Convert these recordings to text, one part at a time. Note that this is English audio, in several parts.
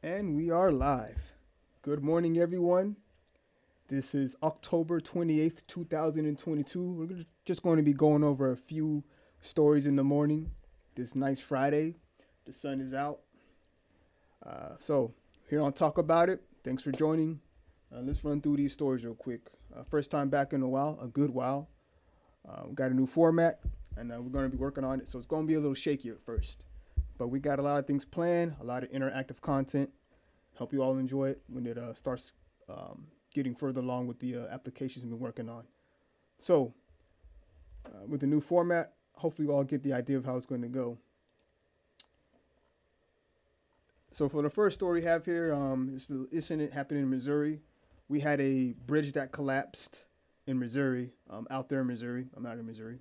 And we are live. Good morning, everyone. This is October 28th, 2022. Just going to be going over a few stories in the morning. This nice Friday. The sun is out. So, here on Talk About It. Thanks for joining. Let's run through these stories real quick. First time back in a while, a good while. We got a new format, and we're going to be working on it. So, it's going to be a little shaky at first. But we got a lot of things planned, a lot of interactive content. Hope you all enjoy it when it starts getting further along with the applications we've been working on. So, with the new format, hopefully you all get the idea of how it's going to go. So, for the first story we have here, this incident happened in Missouri. We had a bridge that collapsed in Missouri, out there in Missouri. I'm not in Missouri.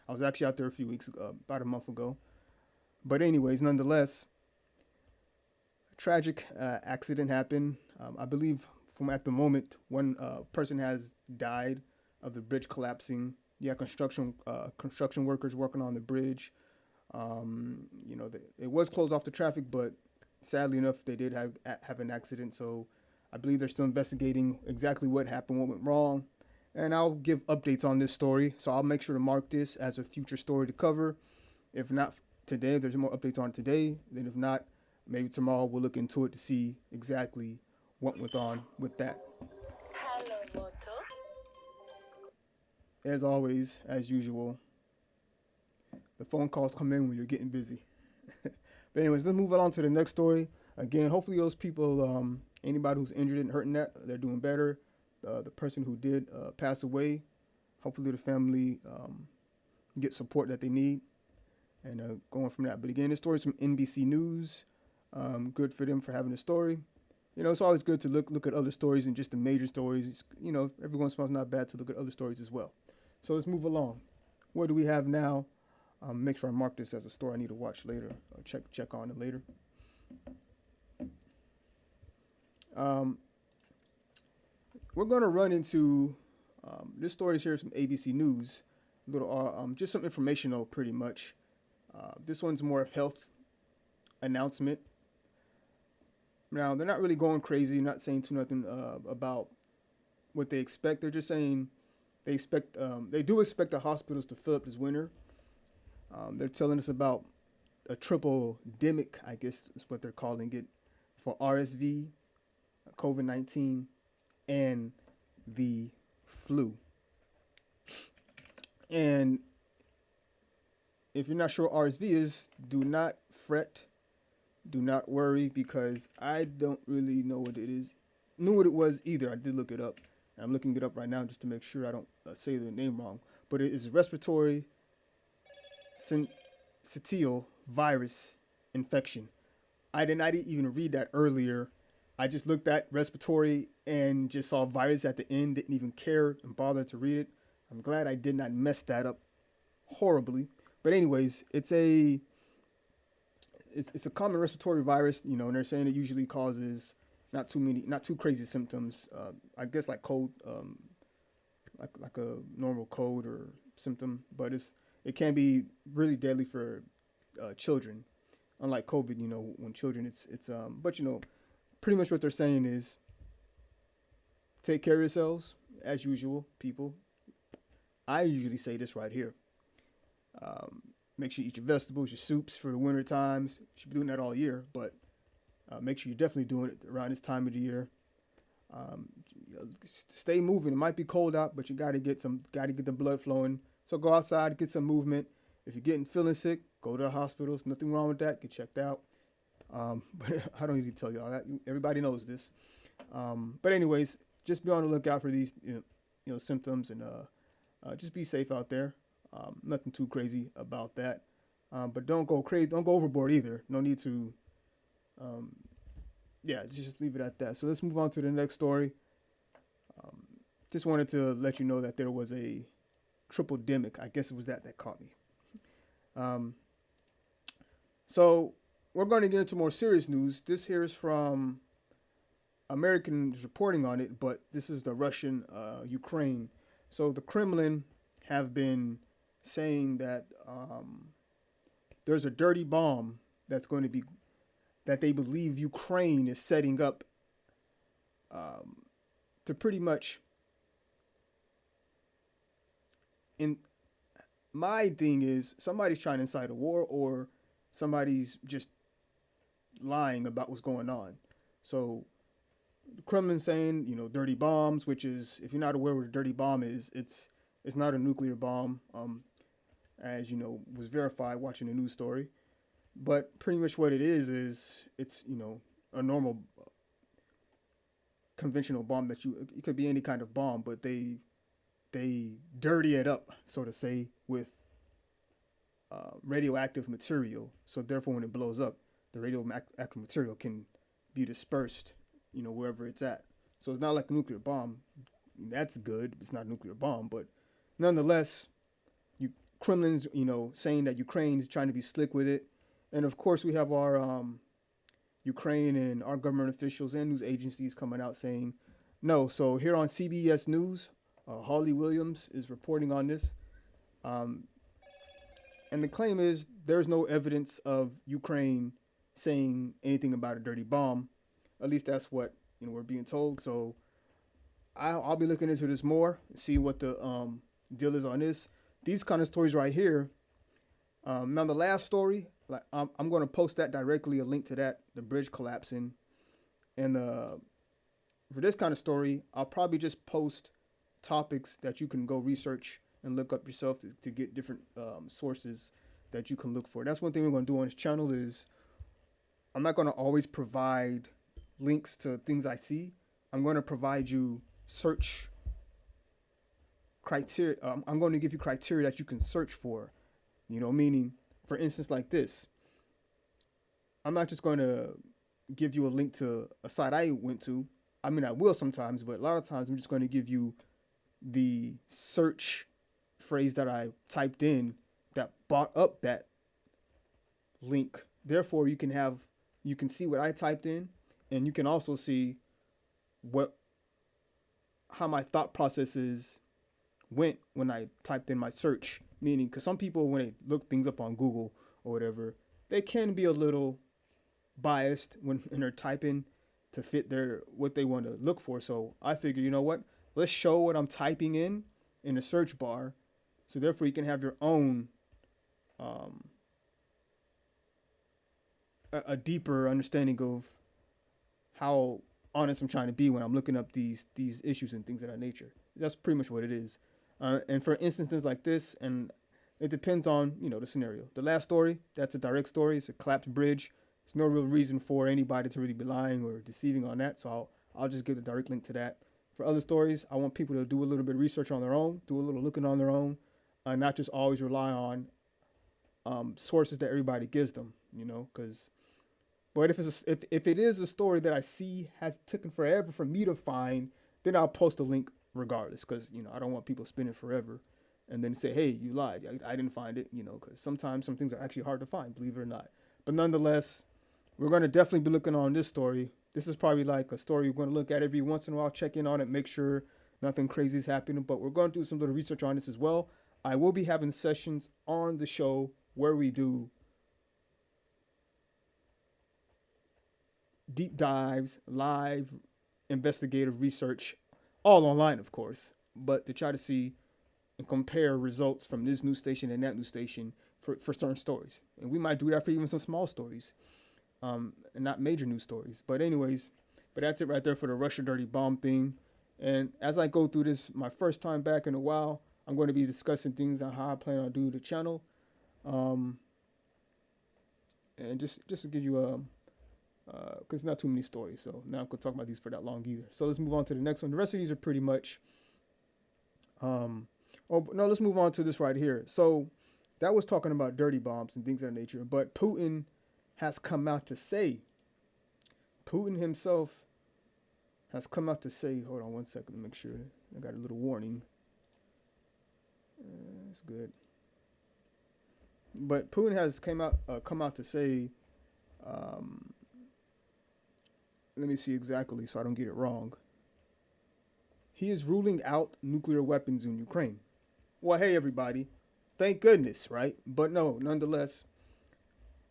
I was actually out there a few weeks ago, about a month ago. But, anyways, nonetheless, tragic accident happened. I believe from at the moment, one person has died of the bridge collapsing. Yeah, construction workers working on the bridge. It was closed off to traffic, but sadly enough, they did have an accident. So I believe they're still investigating exactly what happened, what went wrong, and I'll give updates on this story. So I'll make sure to mark this as a future story to cover. If not today, there's more updates on it today. Then if not, maybe tomorrow we'll look into it to see exactly what went on with that. Hello, Moto. As always, as usual, the phone calls come in when you're getting busy. But anyways, let's move on to the next story. Again, hopefully those people, anybody who's injured and hurting that, they're doing better. The person who did pass away, hopefully the family get support that they need, and going from that. But again, this story is from NBC News. Good for them for having a story. It's always good to look at other stories and just the major stories. Every once in a while it's not bad to look at other stories as well. So let's move along. What do we have now? Make sure I mark this as a story I need to watch later. Or check on it later. Um, we're going to run into this story is here from ABC News. Just some informational, pretty much. This one's more of health announcement. Now they're not really going crazy, not saying too nothing about what they expect. They're just saying they do expect the hospitals to fill up this winter. They're telling us about a triple demic, I guess is what they're calling it, for RSV, COVID-19, and the flu. And if you're not sure what RSV is, do not fret, do not worry, because I don't really know what it is. Knew what it was either. I did look it up. I'm looking it up right now just to make sure I don't say the name wrong. But it is respiratory syncytial virus infection. I did not even read that earlier. I just looked at respiratory and just saw virus at the end. Didn't even care and bother to read it. I'm glad I did not mess that up horribly. But anyways, it's a common respiratory virus, and they're saying it usually causes not too crazy symptoms. I guess like cold, like a normal cold or symptom, but it can be really deadly for children. Unlike COVID, when children, but pretty much what they're saying is take care of yourselves as usual, people. I usually say this right here. Make sure you eat your vegetables, your soups for the winter times. You should be doing that all year, but make sure you're definitely doing it around this time of the year. Um, Stay moving. It might be cold out, but you got to get the blood flowing. So go outside, get some movement. If you're feeling sick, go to the hospital. There's nothing wrong with that. Get checked out. But I don't need to tell you all that. Everybody knows this. But anyways, just be on the lookout for these symptoms, and just be safe out there. Nothing too crazy about that. But don't go crazy. Don't go overboard either. No need to. Yeah, just leave it at that. So let's move on to the next story. Um, just wanted to let you know that there was a triple demic. I guess it was that caught me. Um, so we're going to get into more serious news. This here is from Americans reporting on it, but this is the Russian Ukraine. So the Kremlin have been saying that there's a dirty bomb that's going to be that they believe Ukraine is setting up um, to pretty much. In my thing is somebody's trying to incite a war or somebody's just lying about what's going on. So the Kremlin saying, dirty bombs, which is, if you're not aware what a dirty bomb is, it's not a nuclear bomb, as was verified watching the news story. But pretty much what it is it's a normal conventional bomb that it could be any kind of bomb, but they dirty it up, so to say, with radioactive material. So therefore, when it blows up, the radioactive material can be dispersed, wherever it's at. So it's not like a nuclear bomb. That's good. It's not a nuclear bomb, but nonetheless, Kremlin's, saying that Ukraine is trying to be slick with it, and of course we have our Ukraine and our government officials and news agencies coming out saying no. So here on CBS News, Holly Williams is reporting on this, and the claim is there's no evidence of Ukraine saying anything about a dirty bomb. At least that's what we're being told. So I'll be looking into this more, see what the deal is on this. These kind of stories right here. Now the last story, like I'm going to post that directly, a link to that, the bridge collapsing, and for this kind of story, I'll probably just post topics that you can go research and look up yourself to get different sources that you can look for. That's one thing we're going to do on this channel is I'm not going to always provide links to things I see. I'm going to provide you search criteria. I'm going to give you criteria that you can search for, meaning, for instance, like this. I'm not just going to give you a link to a site I went to. I mean, I will sometimes, but a lot of times I'm just going to give you the search phrase that I typed in that brought up that link. Therefore, you can see what I typed in, and you can also see how my thought processes went when I typed in my search. Meaning, because some people, when they look things up on Google or whatever, they can be a little biased when they're typing to fit what they want to look for. So I figure, you know what? Let's show what I'm typing in the search bar, so therefore you can have your own a deeper understanding of how honest I'm trying to be when I'm looking up these issues and things of that nature. That's pretty much what it is. And for instances like this, and it depends on the scenario. The last story, that's a direct story. It's a collapsed bridge. There's no real reason for anybody to really be lying or deceiving on that. So I'll just give the direct link to that. For other stories, I want people to do a little bit of research on their own, do a little looking on their own, not just always rely on sources that everybody gives them. But if it is a story that I see has taken forever for me to find, then I'll post a link regardless, because I don't want people spinning forever and then say, hey, you lied, I didn't find it, because sometimes some things are actually hard to find, believe it or not. But nonetheless, we're going to definitely be looking on this story. This is probably like a story we're going to look at every once in a while, check in on it, make sure nothing crazy is happening. But we're going to do some little research on this as well. I will be having sessions on the show where we do deep dives, live investigative research, all online, of course, but to try to see and compare results from this news station and that news station for certain stories. And we might do that for even some small stories, and not major news stories. But anyways, that's it right there for the Russia dirty bomb thing. And as I go through this, my first time back in a while, I'm going to be discussing things on how I plan on doing the channel. And just to give you because not too many stories, so now I'm going to talk about these for that long either. So let's move on to the next one. The rest of these are pretty much let's move on to this right here. So that was talking about dirty bombs and things of that nature, but Putin has come out to say, Putin himself has come out to say, hold on one second to make sure I got a little warning. That's good. But Putin has come out to say, let me see exactly so I don't get it wrong. He is ruling out nuclear weapons in Ukraine. Well, hey, everybody. Thank goodness, right? But no, nonetheless,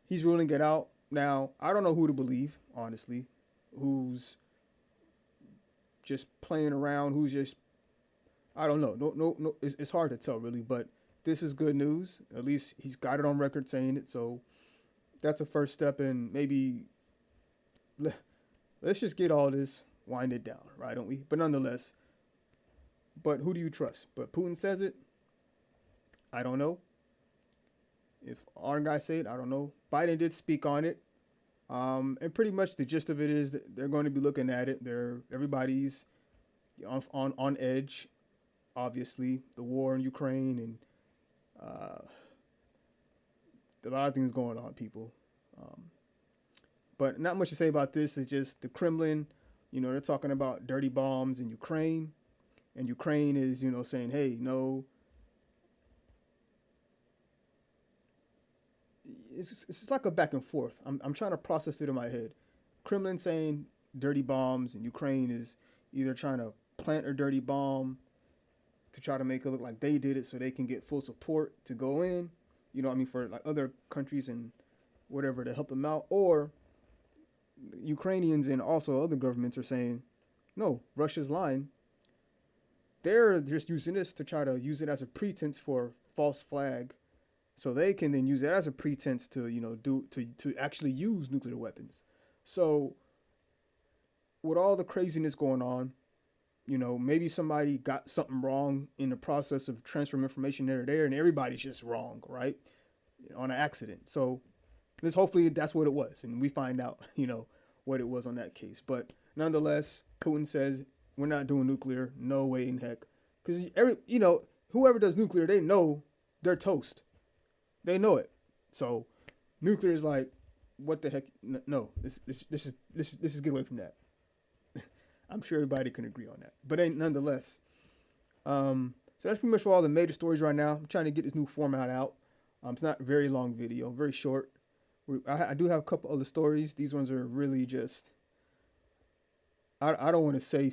he's ruling it out. Now, I don't know who to believe, honestly, who's just playing around, who's just, I don't know. No, it's hard to tell, really, but this is good news. At least he's got it on record saying it. So that's a first step in maybe let's just get all this winded down, right? Don't we? But nonetheless, but who do you trust? But Putin says it. I don't know. If our guy say it, I don't know. Biden did speak on it, and pretty much the gist of it is that they're going to be looking at it. Everybody's on edge. Obviously, the war in Ukraine and a lot of things going on, people. Um, but not much to say about this. It's just the Kremlin. They're talking about dirty bombs in Ukraine, and Ukraine is saying, hey, no. It's like a back and forth. I'm trying to process it in my head. Kremlin saying dirty bombs, and Ukraine is either trying to plant a dirty bomb to try to make it look like they did it so they can get full support to go in. For like other countries and whatever to help them out. Or Ukrainians and also other governments are saying, no, Russia's lying. They're just using this to try to use it as a pretense for false flag, so they can then use it as a pretense to to actually use nuclear weapons. So with all the craziness going on, maybe somebody got something wrong in the process of transferring information there, and everybody's just wrong, right? On an accident. So this hopefully that's what it was, and we find out, what it was on that case. But nonetheless, Putin says we're not doing nuclear, no way in heck, because whoever does nuclear, they know they're toast. They know it. So nuclear is like, what the heck? No, this is get away from that. I'm sure everybody can agree on that. But nonetheless, so that's pretty much for all the major stories right now. I'm trying to get this new format out. It's not a very long video, very short. I do have a couple other stories. These ones are really just, I don't want to say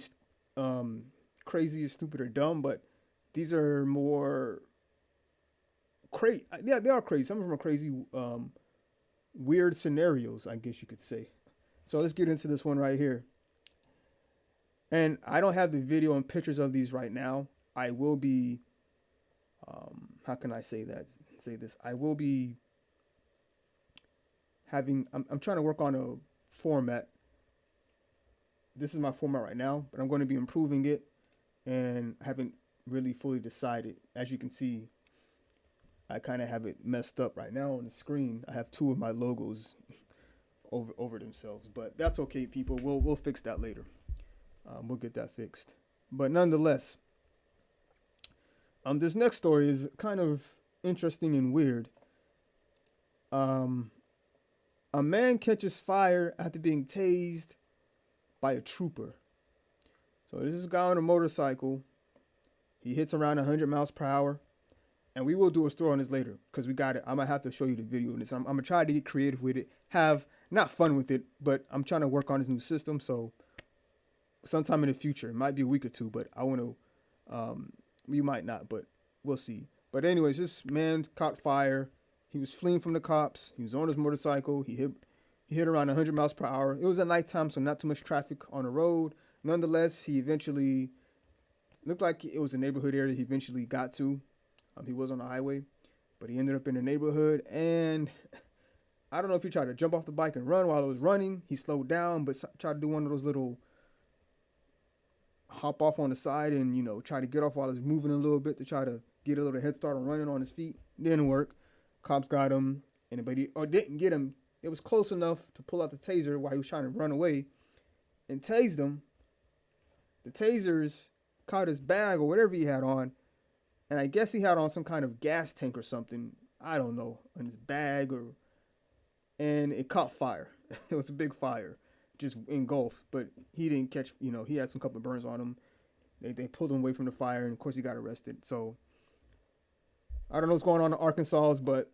crazy or stupid or dumb, but these are more crazy. Yeah, they are crazy. Some of them are crazy, weird scenarios, I guess you could say. So let's get into this one right here. And I don't have the video and pictures of these right now. I will be, how can I say that? Say this. I will be having, I'm trying to work on a format. This is my format right now, but I'm going to be improving it, and I haven't really fully decided. As you can see, I kind of have it messed up right now on the screen. I have two of my logos over themselves, but that's okay, people. We'll fix that later. We'll get that fixed. But nonetheless, this next story is kind of interesting and weird. A man catches fire after being tased by a trooper. So this is a guy on a motorcycle. He hits around 100 miles per hour. And we will do a story on this later because we got it. I'm going to have to show you the video on this. I'm going to try to get creative with it. Have not fun with it, but I'm trying to work on this new system. So sometime in the future, it might be a week or two, but I want to, we might not, but we'll see. But anyways, this man caught fire. He was fleeing from the cops. He was on his motorcycle. He hit around 100 miles per hour. It was at nighttime, so not too much traffic on the road. Nonetheless, he eventually, looked like it was a neighborhood area he eventually got to. He was on the highway, but he ended up in the neighborhood, and I don't know if he tried to jump off the bike and run while it was running. He slowed down, but tried to do one of those little hop off on the side and, try to get off while he's moving a little bit to try to get a little head start on running on his feet. Didn't work. Cops got him, didn't get him. It was close enough to pull out the taser while he was trying to run away and tased him. The tasers caught his bag or whatever he had on, and I guess he had on some kind of gas tank or something. I don't know, in his bag and it caught fire. It was a big fire, just engulfed, but he didn't catch, he had some couple of burns on him. They pulled him away from the fire, and of course he got arrested. So I don't know what's going on in Arkansas, but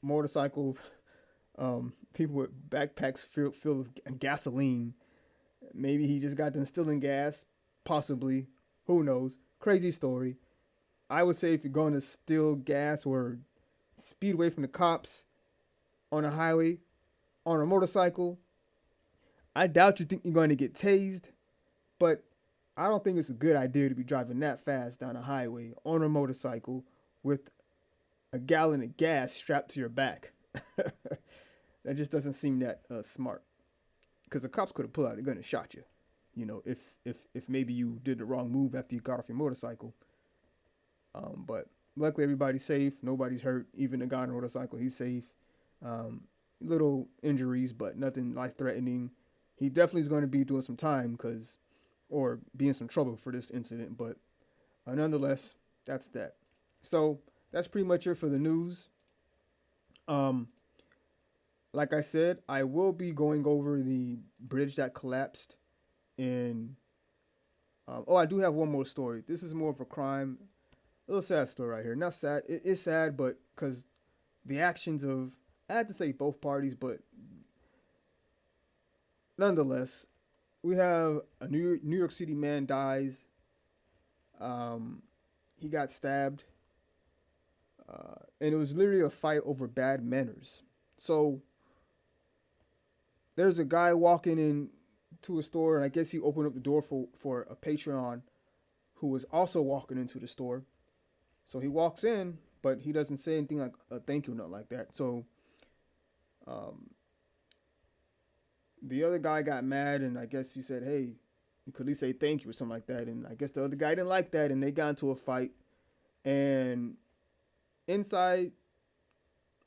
motorcycle, people with backpacks filled with gasoline. Maybe he just got done stealing gas, possibly. Who knows? Crazy story. I would say if you're going to steal gas or speed away from the cops on a highway, on a motorcycle, I doubt you think you're going to get tased, but I don't think it's a good idea to be driving that fast down a highway on a motorcycle with a gallon of gas strapped to your back. That just doesn't seem that smart. Because the cops could have pulled out a gun and shot you. You know, if maybe you did the wrong move after you got off your motorcycle. But luckily everybody's safe. Nobody's hurt. Even the guy on the motorcycle, he's safe. Um, little injuries, but nothing life threatening. He definitely is going to be doing some time because, or be in some trouble for this incident. But nonetheless, that's that. So that's pretty much it for the news. Um, like I said, I will be going over the bridge that collapsed in. Oh, I do have one more story. This is more of a crime, a little sad story right here. Not sad. It's sad, but because the actions of, I had to say both parties, but nonetheless, we have a New York City man dies. Um, he got stabbed, and it was literally a fight over bad manners. So there's a guy walking in to a store, and I guess he opened up the door for a Patreon who was also walking into the store. So he walks in, but he doesn't say anything like a thank you or nothing like that. So um, the other guy got mad, and I guess he said, hey, you could at least say thank you or something like that. And I guess the other guy didn't like that, and they got into a fight. And inside,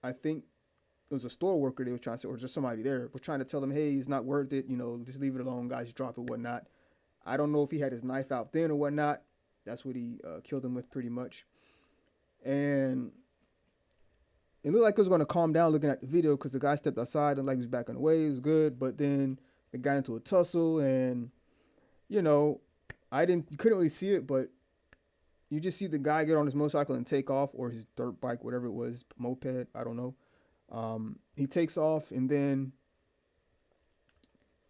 I think it was a store worker they were trying to say, or just somebody there, was trying to tell him, hey, it's not worth it. You know, just leave it alone, guys. Drop it, whatnot. I don't know if he had his knife out then or whatnot. That's what he killed him with, pretty much. And it looked like it was going to calm down looking at the video because the guy stepped outside and like he was backing away. It was good, but then they got into a tussle, and you know, you couldn't really see it, but you just see the guy get on his motorcycle and take off, or his dirt bike, whatever it was, moped, I don't know. He takes off, and then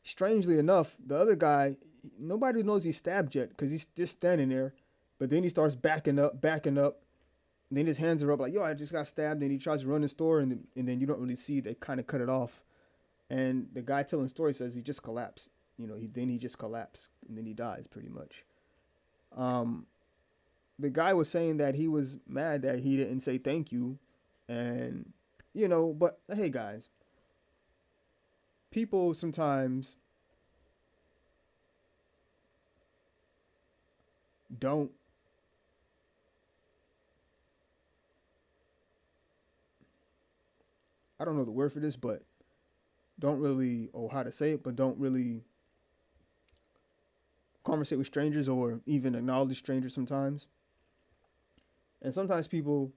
strangely enough, the other guy, nobody knows he's stabbed yet because he's just standing there. But then he starts backing up. And then his hands are up like, yo, I just got stabbed. And he tries to run the store, and then you don't really see, they kind of cut it off. And the guy telling the story says he just collapsed. You know, he just collapsed, and then he dies pretty much. The guy was saying that he was mad that he didn't say thank you. And, you know, but hey, guys, people sometimes don't I don't know the word for this, but don't really, or how to say it, but don't really conversate with strangers or even acknowledge strangers sometimes. And sometimes people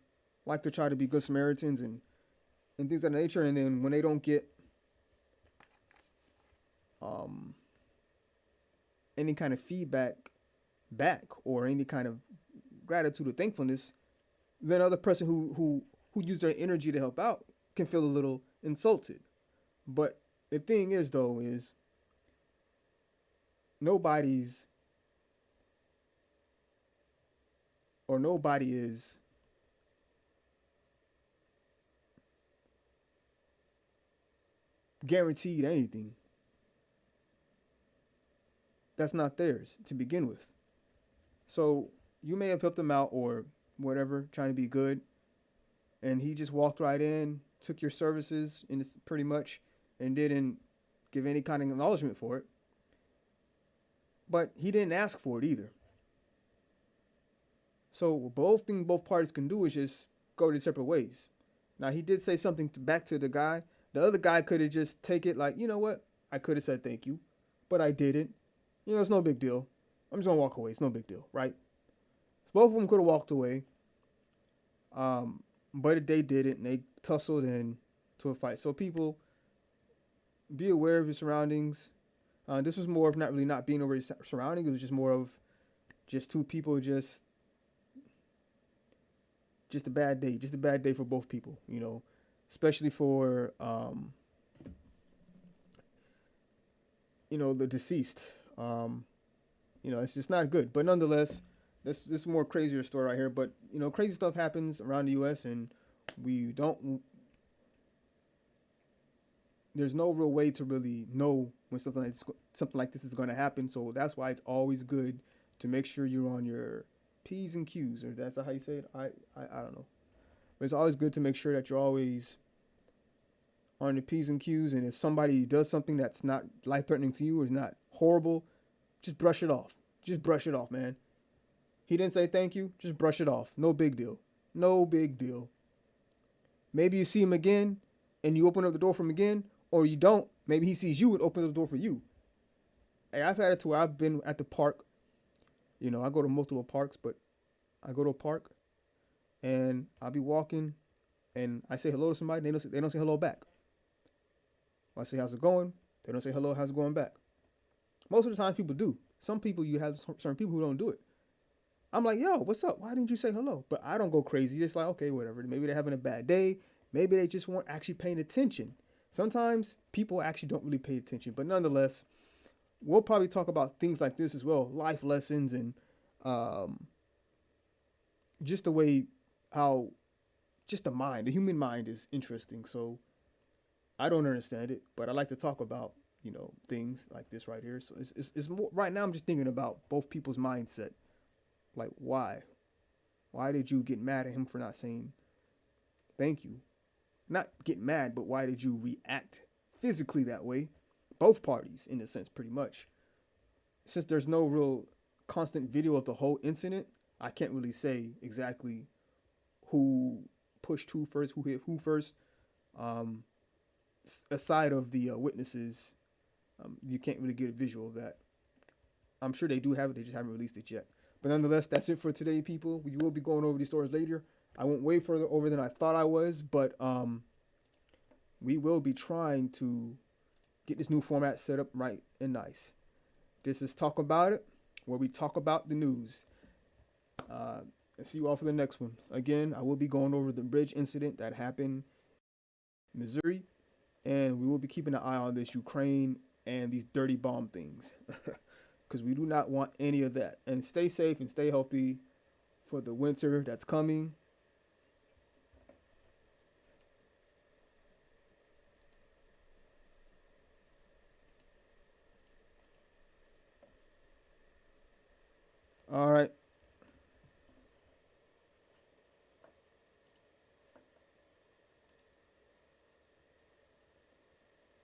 like to try to be good Samaritans and things of that nature, and then when they don't get um, any kind of feedback back or any kind of gratitude or thankfulness, then other person who used their energy to help out can feel a little insulted. But the thing is, though, is nobody's or nobody is guaranteed anything that's not theirs to begin with. So you may have helped him out or whatever, trying to be good, and he just walked right in, took your services, and it's pretty much, and didn't give any kind of acknowledgement for it. But he didn't ask for it either. So both parties can do is just go their separate ways. Now he did say something back to the guy. The other guy could have just take it like, you know what? I could have said thank you, but I didn't. You know, it's no big deal. I'm just gonna walk away. It's no big deal, right? So both of them could have walked away. But they didn't, and they tussled into a fight. So people, be aware of your surroundings. This was more of not really not being over your surroundings. It was just more of just two people, just a bad day. Just a bad day for both people, you know, especially for, you know, the deceased. You know, it's just not good. But nonetheless, this is more crazier story right here. But, you know, crazy stuff happens around the U.S., and we don't there's no real way to really know when something like this is going to happen. So that's why it's always good to make sure you're on your P's and Q's, or that's how you say it. I don't know, but it's always good to make sure that you're always on the P's and Q's. And if somebody does something that's not life threatening to you or is not horrible, just brush it off. Just brush it off, man. He didn't say thank you. Just brush it off. No big deal. No big deal. Maybe you see him again and you open up the door for him again, or you don't. Maybe he sees you and opens the door for you. Hey, I've had it to where I've been at the park. You know, I go to multiple parks, but I go to a park and I'll be walking and I say hello to somebody. They don't say hello back. I say how's it going? They don't say hello. How's it going back? Most of the time, people do. Some people you have certain people who don't do it. I'm like, yo, what's up? Why didn't you say hello? But I don't go crazy. It's like, okay, whatever. Maybe they're having a bad day. Maybe they just weren't actually paying attention. Sometimes people actually don't really pay attention. But nonetheless, we'll probably talk about things like this as well, life lessons and um, just the way how just the human mind is interesting. So I don't understand it, but I like to talk about things like this right here. So it's more right now. I'm just thinking about both people's mindset. Like why did you get mad at him for not saying thank you? Not get mad, but why did you react physically that way? Both parties, in a sense, pretty much. Since there's no real constant video of the whole incident, I can't really say exactly who pushed who first, who hit who first. Um, Aside of the witnesses, you can't really get a visual of that. I'm sure they do have it, they just haven't released it yet. But nonetheless, that's it for today, people. We will be going over these stories later. I went way further over than I thought I was, but we will be trying to get this new format set up right and nice. This is Talk About It, where we talk about the news. And see you all for the next one. Again, I will be going over the bridge incident that happened in Missouri, and we will be keeping an eye on this Ukraine and these dirty bomb things. Because we do not want any of that. And stay safe and stay healthy for the winter that's coming. All right.